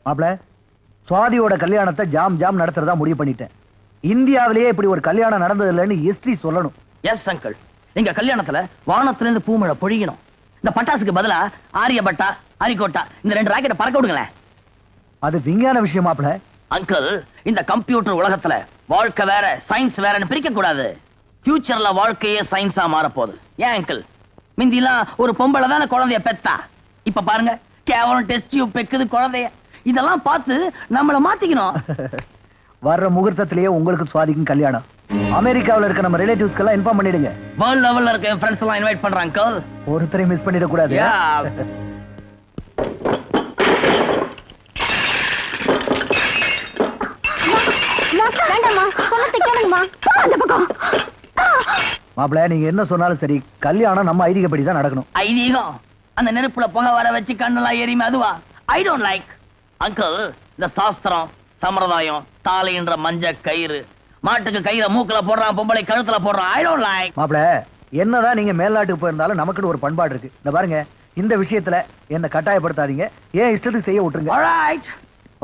மாப்ள, சுவாதியோட கல்யாணத்தை jam jam நடத்துறதா முடிவு பண்ணிட்டேன். இந்தியாவிலேயே இப்படி ஒரு கல்யாணம் நடந்தது இல்லைன்னு ஹிஸ்டரி சொல்லணும். எஸ் அங்கிள், எங்க கல்யாணத்துல வானத்துல இருந்து பூமழை பொழியணும். இந்த பட்டாசுக்கு பதிலா ஆரியபட்டா, அரிகோட்டா இந்த 2 ராக்கெட்டை பறக்க விடுங்களேன். அது விஞ்ஞான விஷயம் மாப்ள. அங்கிள், இந்த கம்ப்யூட்டர் உலகத்துல வாழ்க்கை வேற சயின்ஸ் வேறன்னு பிரிக்க கூடாது. ஃபியூச்சர்ல வாழ்க்கையே சயின்ஸா மாறப்போகுது. ஏன் அங்கிள், மிந்திலாம் ஒரு பொம்பளை தானே குழந்தைய பெத்தா, இப்ப பாருங்க கேவலம் டெஸ்ட் டியூப் பெக்குது குழந்தைய. இதெல்லாம் பார்த்து நம்மள மாத்திக்கணும். வர்ற முகூர்த்தத்திலேயே உங்களுக்கு சுவாதிக்கும் கல்யாணம். அமெரிக்காவில் இருக்க நம்ம ரிலேட்டிவ்ஸ்க்கு எல்லாம் இன்ஃபார்ம் பண்ணிடுங்க. வேர்ல்ட் லெவல்ல இருக்க என் ஃப்ரெண்ட்ஸ் எல்லாம் இன்வைட் பண்றாங்க அங்கிள். ஒருத்தரையும் மிஸ் பண்ணிட கூடாது. மாப்பிள்ள, நீங்க என்ன சொன்னாலும் சரி, கல்யாணம் நம்ம ஐதீகப்படி தான் நடக்கணும். ஐதீகம்? அந்த நெருப்புல புகை வர வச்சு கண்ணெல்லாம் எரியுமே அதுவா? I don't like. அங்கிள், இந்த சாஸ்திரம் சம்பிரதாயம் தாலின்ற மஞ்ச கயிறு, மாட்டுக்கு கயிறை மூக்குல போடுறான், பொம்பளை கழுத்துல போடுறான். I don't like. மாப்பிள்ள, என்னதான் நீங்க மேல்நாட்டுக்கு போயிருந்தாலும் நமக்குன்னு ஒரு பண்பாடு இருக்கு. இந்த பாருங்க, இந்த விஷயத்துல என்ன கட்டாயப்படுத்தாதீங்க. ஏன் இஷ்டத்துக்கு செய்ய விட்டுருங்க. Alright,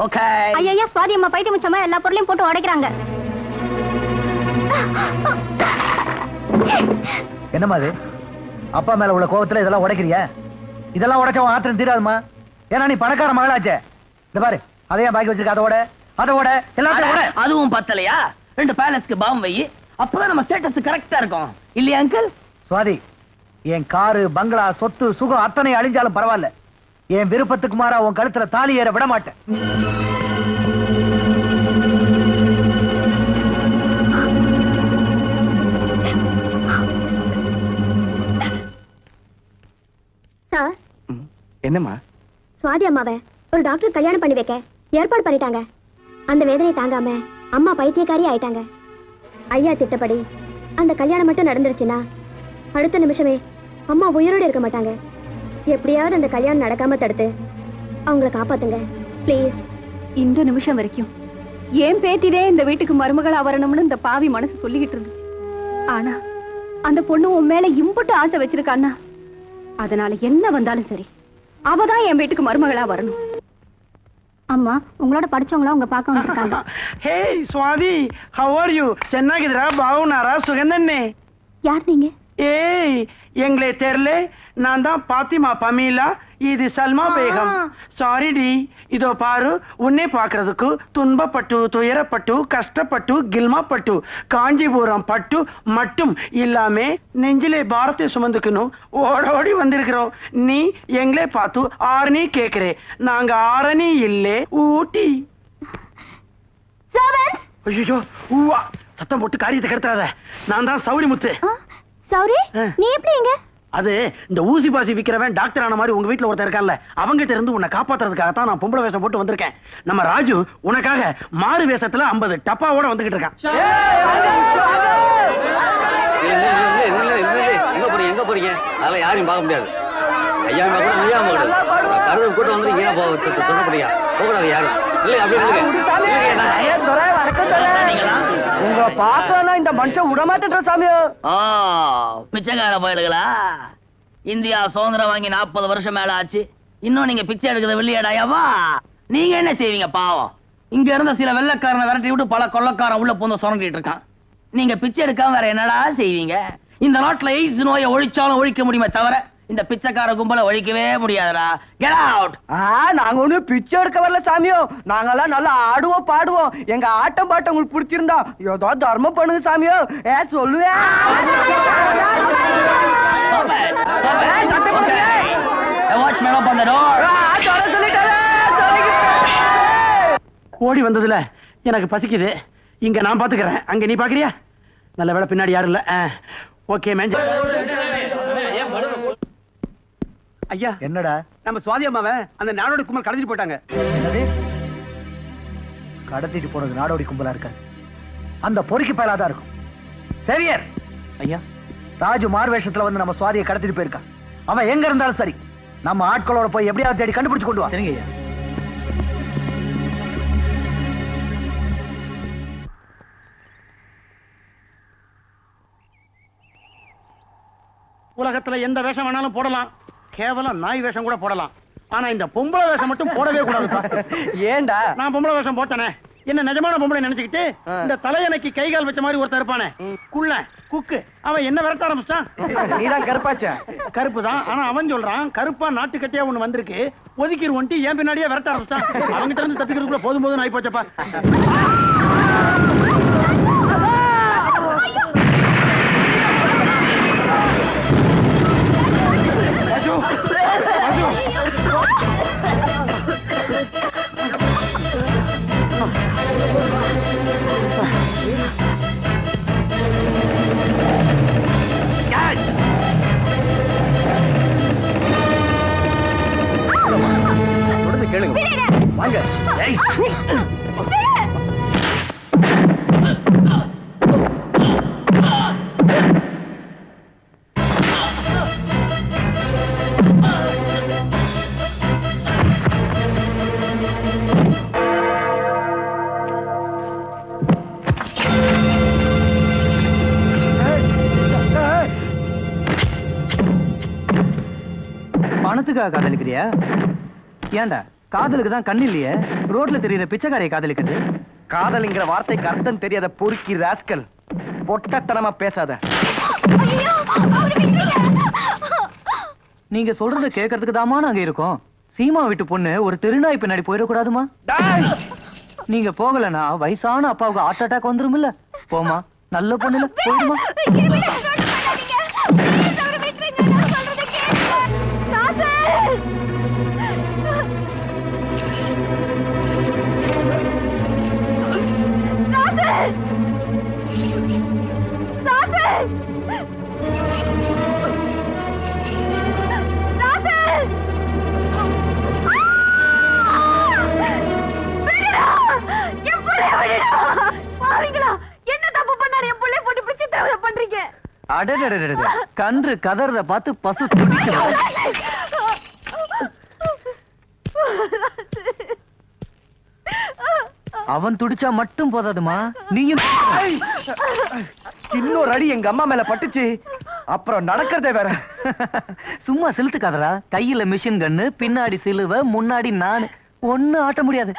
okay. ஐயா, சுவாதி அம்மா பைத்தியம் முச்சமா எல்லா பொருளையும் போட்டு உடைக்கிறாங்க. என்னமா அது? அப்பா மேல உள்ள கோபத்துல இதெல்லாம் உடைக்கிறியா? இதெல்லாம் உடைச்சவன் ஆத்திரம் தீராதுமா. ஏன்னா நீ பணக்கார மகளாச்சே. இந்த பாரு, அதையா பாக்கி வச்சிருக்க, அதோட எல்லாத்தையும். அதுவும் பத்தலையா? 2 பேலஸ்க்கு பாம் வை, அப்பதான் நம்ம ஸ்டேட்டஸ் கரெக்டா இருக்கும் இல்லையா அங்கிள்? சுவாதி, என் காரு பங்களா சொத்து சுகம் அத்தனை அழிஞ்சாலும் பரவாயில்ல, என் விருப்பத்துக்கு மாறா உன் கழுத்துல தாலி ஏற விட மாட்டேன். சார், என்னம்மா? சுவாதி அம்மாவை ஒரு டாக்டர் கல்யாணம் பண்ணி வைக்க ஏற்பாடு பண்ணிட்டாங்க. அந்த வேதனை தாங்காம அம்மா பைத்தியக்காரி ஆயிட்டாங்க. ஐயா திட்டப்படி அந்த கல்யாணம் மட்டும் நடந்துருச்சுன்னா அடுத்த நிமிஷமே அம்மா உயிரோடு இருக்க மாட்டாங்க. எப்படியாவது அந்த கல்யாணம் நடக்காம தடுத்து அவங்கள காப்பாத்துங்க ப்ளீஸ். இந்த நிமிஷம் வரைக்கும் ஏன் பேத்திதே இந்த வீட்டுக்கு மருமகளா வரணும்னு இந்த பாவி மனசு சொல்லிக்கிட்டு இருந்துச்சு. ஆனா அந்த பொண்ணு உன் மேல இம்புட்டு ஆசை வச்சிருக்கான்னா, அதனால என்ன வந்தாலும் சரி அவதான் என் வீட்டுக்கு மருமகளா வரணும். அம்மா, உங்களோட படிச்சவங்களா உங்க பார்க்க வந்திருக்காங்க. ஹே ஸ்வாதி, ஹவ் ஆர் யூ? ಚೆನ್ನಾಗಿದ್ದೀರಾ? ಬಾವುನಾರಾ? ಸುಗಂಧನ್ನೇ? யார் நீங்க? ஏய், எங்களே தெரியல. நான் தான் பாத்திமா பமீலா, இது சல்மா பேகம். Sorry D. இதோ பாரு, உன்னை பார்க்கறதுக்கு துன்பப்பட்டு துயரப்பட்டு கஷ்டப்பட்டு கில்மாப்பட்டு காஞ்சிபுரம் பட்டு மட்டும் இல்லாம நெஞ்சிலே பாரத்தை சுமந்துக்கணும் ஓடோடி வந்திருக்கிறோம். நீ எங்களே பார்த்து ஆரணி கேக்குறே. நாங்க ஆரணி இல்லே, ஊட்டி. ஐயோ, ஊவா சத்தம் போட்டு காரியத்தை கெடுத்துறாத. நான் தான் சௌரி முத்து. சௌரி, நீ எப்படி இங்க? அது இந்த ஊசி பாசி விக்கிறவன் டாக்டர் ஆன மாதிரி உங்க வீட்டுல ஒருத்தர் இருக்கான்ல, அவங்கிட்ட இருந்து உன்னை காப்பாத்துறதுக்காகத்தான் நான் பொம்பளை வேஷம் போட்டு வந்திருக்கேன். நம்ம ராஜு உனக்காக மாறு வேஷத்துல 50 டப்பாவோட வந்துகிட்டு இருக்கான். எங்க போறீங்க? அதெல்லாம் யாரையும் பார்க்க முடியாது. ஐயா கூட நீயா கருது கூட்டம் வந்து நீங்க சொல்லப்படுங்க. போகக்கூடாது யாரும். இல்ல அப்படி உங்க பாக்கனா இந்த மனுஷன் விடமாட்டேன்ற சாமியோ. பிச்சைக்கார பயலுகளா? இந்தியா சுதந்திரம் வாங்கி 40 வருஷம் மேல ஆச்சு, இன்னும் நீங்க பிச்சை எடுக்கிறது வெள்ளியடாயாவா? நீங்க என்ன செய்வீங்க பாவம்? இங்க இருந்த சில வெள்ளக்காரனை விரட்டி விட்டு பல கொள்ளக்காரன் உள்ள போந்து சுரண்டிட்டு இருக்கான். நீங்க பிச்சை எடுக்காம வேற என்னடா செய்வீங்க? இந்த நாட்டுல எய்ட்ஸ் நோயை ஒழிச்சாலும் ஒழிக்க முடியுமே தவிர இந்த பிச்சைக்கார கும்பலை ஒழிக்கவே முடியாதுடா. Get out. நாங்க ஒண்ணு பிச்சை எடுக்க வரல சாமியோ. நாங்கெல்லாம் நல்லா ஆடுவோம் பாடுவோம். எங்க ஆட்டம் பாட்டம் உங்களுக்கு பிடிச்சிருந்தா ஏதோ தர்மம் பண்ணுங்க சாமியோ. சொல்லுவேன். ஓடி வந்ததுல எனக்கு பசிக்குது. இங்க நான் பாத்துக்கிறேன், அங்க நீ பாக்குறியா? நல்ல வேளை பின்னாடி யாரும் இல்ல. ஓகே மேஞ்ச. ஐயா, என்னடா? நம்ம சுவாதி அம்மாவை அந்த நாடோடி கும்பல் கடத்திட்டு போயிட்டாங்க. என்னது? கடத்திட்டு போனது நாடோடி கும்பலா இருக்க? அந்த பொறுக்கி பயலாதான் இருக்கும். சரியார் ஐயா, ராஜு மார்வேஷத்துல வந்து நம்ம சுவாதியை கடத்திட்டு போயிருக்கான். அவன் எங்க இருந்தாலும் சரி, நம்ம ஆட்களோட போய் எப்படியாவது தேடி கண்டுபிடிச்சு கொண்டு வா. சரிங்க ஐயா. உலகத்துல எந்த வேஷம் வேணாலும் போடலாம், கேவலம் நாய் வேஷம் கூட போடலாம். ஆனா இந்த பொம்பளை வேஷம் மட்டும் போடவே கூடாதுப்பா. ஏண்டா? நான் பொம்பளை வேஷம் போட்டனே, என்ன நிஜமான பொம்பளை நினைச்சுக்கிட்டு இந்த தலையணைக்கு கை கால் வச்ச மாதிரி ஒருத்தர் இருப்பானே, குள்ள குக்கு, அவன் என்ன விரட்ட ஆரம்பிச்சான். நீதான் கருப்பாச்சா? கருப்பு தான், ஆனா அவன் சொல்றான் கருப்பா நாட்டுக்கட்டையா ஒண்ணு வந்திருக்கு, ஒதுக்கிடுவோன்ட்டு என் பின்னாடியே விரட்ட ஆரம்பிச்சான். அவங்கிட்ட இருந்து தப்பிக்கிறதுக்குள்ள போதும் போதும் ஆயி போச்சப்பா. கேளுங்க வாங்க. பணத்துக்காக காதலிக்கிறியா? ஏண்டா காதலுக்கு தான் கண்ணு இல்லையே, ரோட்ல தெரியுற பிச்சைக்காரையை காதலிக்குது. காதலிங்கிற வார்த்தைக்கு அர்த்தம் தெரியாத பொறுக்கி ராஸ்கல், பொட்டத்தனமா பேசாத. நீங்க சொல்றத கேட்கறதுக்கு தாமா நாங்க இருக்கோம். சீமா வீட்டு பொண்ணு ஒரு தெருநாய் பின்னாடி போயிடக்கூடாதுமா. நீங்க போகலன்னா வயசான அப்பாவுக்கு ஹார்ட் அட்டாக் வந்துருமில்ல. போமா, நல்ல பொண்ணுல போயிடுமா. என்ன தப்பு பண்ணாரு என் பிள்ளை போட்டு பிடிச்சு தேவை பண்றீங்க? அடடடடட, கன்று கதறத பார்த்து பசு துடிக்கும். அவன் துடிச்சா மட்டும் போதாதுமா, நீயும் இன்னொரு அடி எங்க அம்மா மேல பட்டுச்சு, அப்புறம் நடக்கிறதே வேற. சும்மா செலுத்துக்காதரா. கையில மிஷின் கன்னு, பின்னாடி சிலுவை, முன்னாடி நான், ஒண்ணு ஆட்ட முடியாது.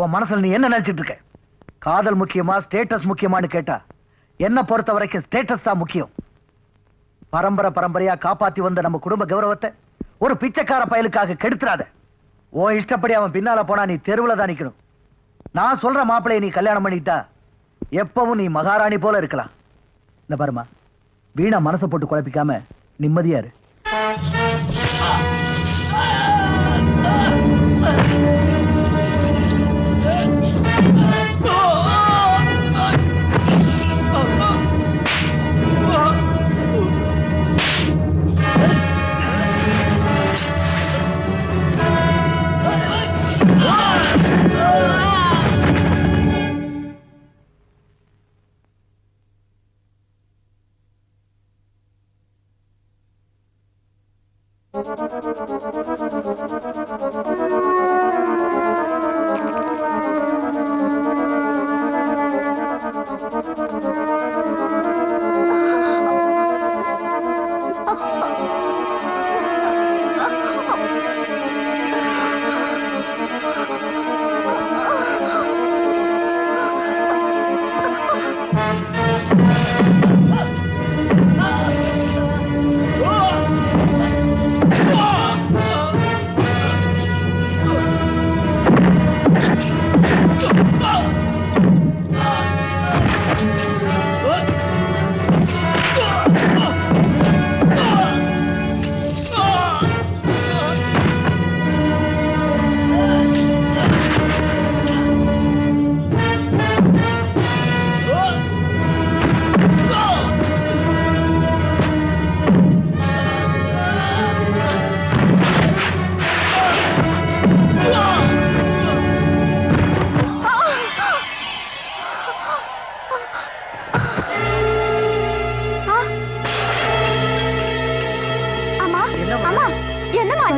உன் மனசுல நீ என்ன நினைச்சிட்டு இருக்க? காதல் முக்கியமா ஸ்டேட்டஸ் முக்கியமான்னு கேட்டா என்ன பொறுத்த வரைக்கும் ஸ்டேட்டஸ் தான் முக்கியம். பரம்பரை பரம்பரையா காப்பாத்தி வந்த நம்ம குடும்ப கௌரவத்தை ஒரு பிச்சைக்கார பயலுக்காக கெடுத்துறாத. ஓ இஷ்டப்படி அவன் பின்னால போனா நீ தெருவுல தான் நிக்கணும். நான் சொல்ற மாப்பிளைய நீ கல்யாணம் பண்ணிட்டா எப்பவும் நீ மகாராணி போல இருக்கலாம். இந்த பாருமா, வீணா மனசை போட்டு குழப்பிக்காம நிம்மதியா இரு.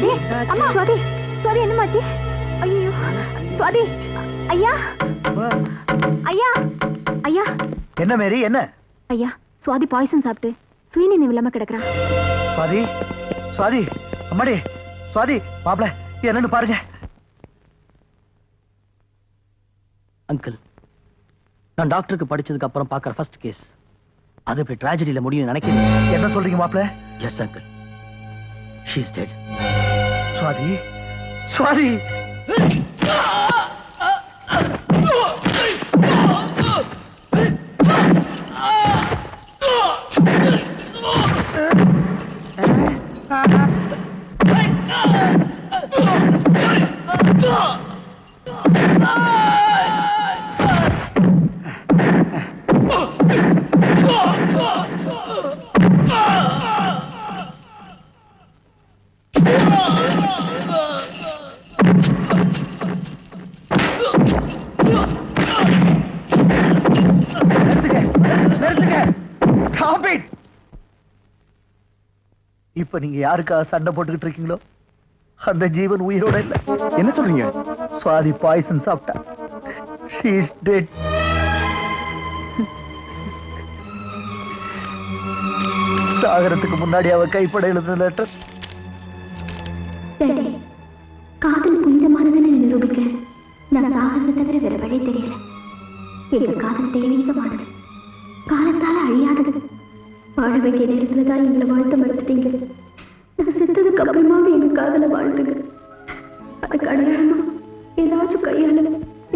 சுவாதி அம்மா சுவாதி சுவாதி என்னமாச்சு ஐயோ சுவாதி ஐயா ஐயா ஐயா என்ன மேரி என்ன? ஐயா சுவாதி பாய்சன் சாப்பிட்டு சுயநினைவு இல்லாம கிடக்குறான். சுவாதி சுவாதி அம்மாடி சுவாதி மாப்பிள என்னன்னு பாருங்க. அங்கிள், நான் டாக்டருக்கு படிச்சதுக்கு அப்புறம் பார்க்கற ஃபர்ஸ்ட் கேஸ். அது இப்படி ட்ராஜடியில முடியும் நினைக்கிறேன். என்ன சொல்றீங்க மாப்பிள? Yes uncle, she is dead. Swathi Swathi இப்ப நீங்க யாருக்காக சண்டை போட்டுக்கிட்டு இருக்கீங்களோ அந்த ஜீவன் உயிரோட இல்ல. என்ன சொல்றீங்க? சுவாதி பாய்சன் சாப்பிட்டா. She is dead. சாகரத்துக்கு முன்னாடி அவ கைப்பட எழுதின லெட்டர். காதல் புனிதமானதுன்னு நிரூபிக்க நான் சாகரத்தை தவிர வேற வழி தெரியல. எங்க காதல் தெய்வீகமானது, காலத்தால அழியாதது. வாழ வைக்க நேரத்துல தான் எங்களை வாழ்த்த மறுத்துட்டீங்க. நான் செத்ததுக்கு அப்புறமாவது எங்க காதலை வாழ்த்துங்க. அதுக்கு அடையாளமா ஏதாச்சும் கையால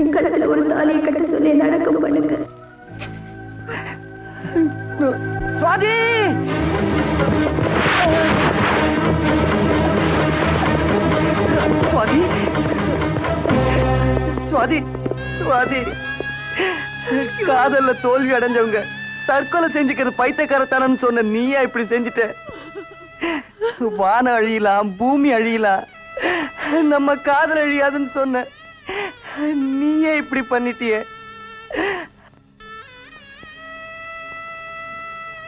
என் கடத்துல ஒரு தாலியை கட்ட சொல்லி நடக்கம் பண்ணுங்க. சுவாதி சுவாதி சுவாதி சுவாதி காதல்ல தோல்வி அடைஞ்சவங்க தற்கொலை செஞ்சுக்கிறது பைத்தியக்காரத்தனம் சொன்ன நீயா இப்படி செஞ்சுட்ட? வானம் அழியலாம், பூமி அழியலாம், நம்ம காதல் அழியாதுன்னு சொன்ன நீயே இப்படி பண்ணிட்டியே.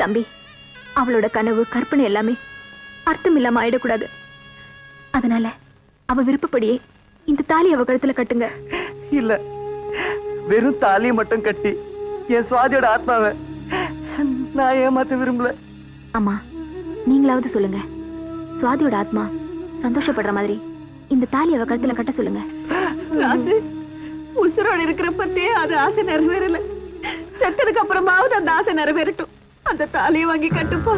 தம்பி, அவளோட கனவு கற்பனை எல்லாமே அர்த்தம் இல்லாம ஆயிடக்கூடாது. அதனால அவ விருப்பப்படியே இந்த தாலி அவ கழுத்துல கட்டுங்க. இல்ல, வெறும் தாலியை மட்டும் கட்டி என் சுவாதியோட ஆத்மாவை நான் ஏமாத்த விரும்பல. அம்மா, நீங்களாவது சொல்லுங்க. சுவாதியோட ஆத்மா சந்தோஷப்படுற மாதிரி இந்த தாலி அவ கழுத்துல கட்ட சொல்லுங்க. உசுரோடு இருக்கிறப்பத்தே அது ஆசை நிறைவேறல. செத்ததுக்கு அப்புறமாவது அந்த ஆசை நிறைவேறட்டும். அந்த தாலியை வாங்கி கட்டுப்பா.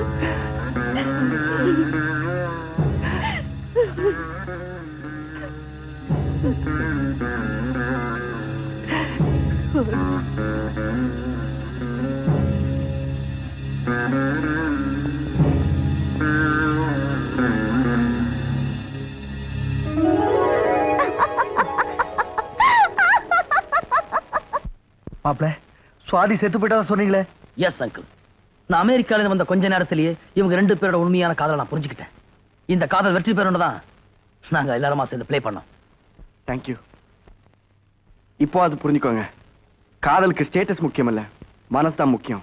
மாப்பிள, சுவாதி செத்து போயிட்டா சொன்னீங்களே? எஸ் அங்கிள், நான் அமெரிக்கால வந்த கொஞ்ச நேரத்திலேயே இவங்க ரெண்டு பேரோட உண்மையான காதலை நான் புரிஞ்சுக்கிட்டேன். இந்த காதல் வெற்றி பெறணும் தான் நாங்க எல்லாருமா சேர்ந்து ப்ளே பண்ணோம். தேங்க்யூ. இப்போ அது புரிஞ்சுக்கோங்க, காதலுக்கு ஸ்டேட்டஸ் முக்கியம் இல்ல, மனசு தான் முக்கியம்.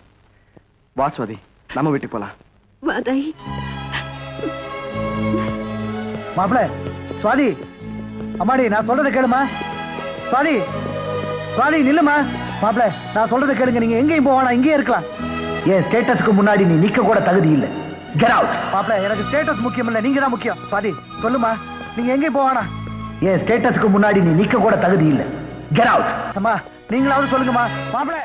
வா சுவாதி, நம்ம வீட்டுக்கு போலாம். மாப்பிள, சுவாதி அம்மாடி நான் சொல்றதை கேளுமா. சுவாதி சுவாதி நில்லுமா. மாப்பிள, நான் சொல்றதை கேளுங்க. நீங்க எங்கேயும் போவானா, இங்கேயே இருக்கலாம். என் ஸ்டேட்டஸ்க்கு முன்னாடி நீ நிக்க கூட தகுதி இல்ல. Get out. மாப்பிள, எனக்கு ஸ்டேட்டஸ் முக்கியம் இல்ல, நீங்க தான் முக்கியம். சுவாதி சொல்லுமா, நீங்க எங்கேயும் போவானா. என் ஸ்டேட்டஸ்க்கு முன்னாடி நீ நிக்க கூட தகுதி இல்ல. Get out. அம்மா, நீங்களாவது சொல்லுங்கம்மா. மாப்பிள